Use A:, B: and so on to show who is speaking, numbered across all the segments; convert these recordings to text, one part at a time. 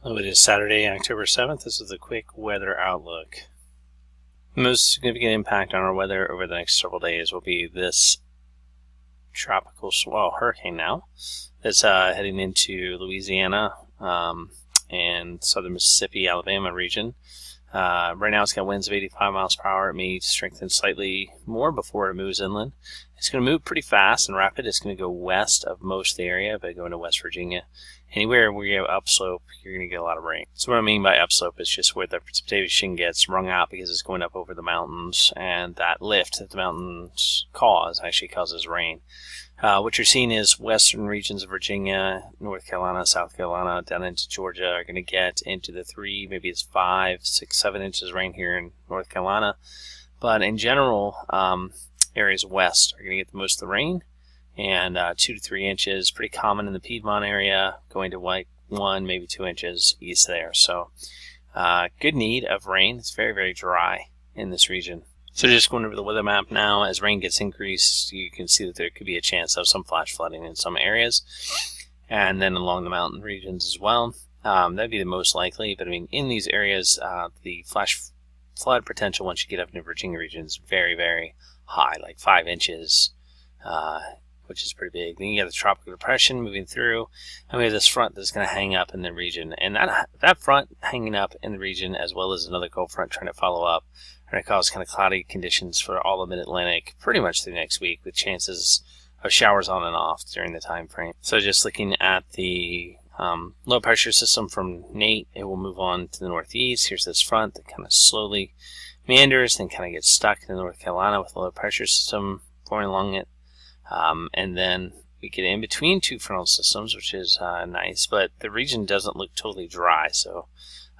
A: Hello, it is Saturday, October 7th. This is a quick weather outlook. The most significant impact on our weather over the next several days will be this hurricane now that's heading into Louisiana and southern Mississippi, Alabama region. Right now it's got winds of 85 miles per hour. It may strengthen slightly more before it moves inland. It's going to move pretty fast and rapid. It's going to go west of most of the area, but going to West Virginia. Anywhere where you have upslope, you're going to get a lot of rain. So what I mean by upslope is just where the precipitation gets wrung out because it's going up over the mountains, and that lift that the mountains cause actually causes rain. What you're seeing is western regions of Virginia, North Carolina, South Carolina, down into Georgia are going to get into the 3, maybe it's 5, 6, 7 inches of rain here in North Carolina. But in general, areas west are going to get the most of the rain, and 2 to 3 inches, pretty common in the Piedmont area, going to like 1, maybe 2 inches east there. So good need of rain. It's very, very dry in this region. So just going over the weather map now, as rain gets increased, you can see that there could be a chance of some flash flooding in some areas, and then along the mountain regions as well. That'd be the most likely, but I mean, in these areas, the flash flood potential once you get up into Virginia region is very, very high, like 5 inches, which is pretty big. Then you got the tropical depression moving through, and we have this front that's going to hang up in the region, and that front hanging up in the region, as well as another cold front trying to follow up, are going to cause kind of cloudy conditions for all of mid-Atlantic pretty much through next week, with chances of showers on and off during the time frame. So just looking at the low pressure system from Nate, it will move on to the northeast. Here's this front that kind of slowly meanders, then kind of gets stuck in North Carolina with the low pressure system forming along it. And then we get in between two frontal systems, which is nice, but the region doesn't look totally dry, so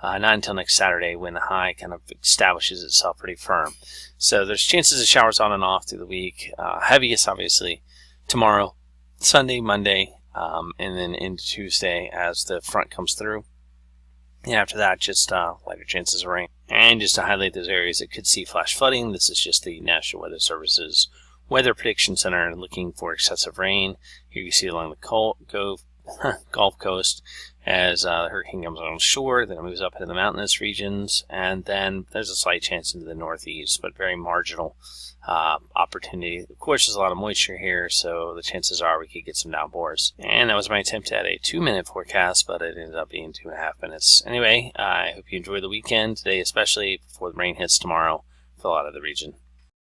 A: not until next Saturday when the high kind of establishes itself pretty firm. So there's chances of showers on and off through the week. Heaviest, obviously, tomorrow, Sunday, Monday, and then into Tuesday as the front comes through. And after that, just lighter chances of rain. And just to highlight those areas that could see flash flooding, this is just the National Weather Service's Weather Prediction Center looking for excessive rain. Here you see along the Gulf Coast as the hurricane comes on shore, then it moves up into the mountainous regions, and then there's a slight chance into the northeast, but very marginal opportunity. Of course, there's a lot of moisture here, so the chances are we could get some downpours. And that was my attempt at a 2-minute forecast, but it ended up being 2.5 minutes. Anyway, I hope you enjoy the weekend today, especially before the rain hits tomorrow for a lot of the region.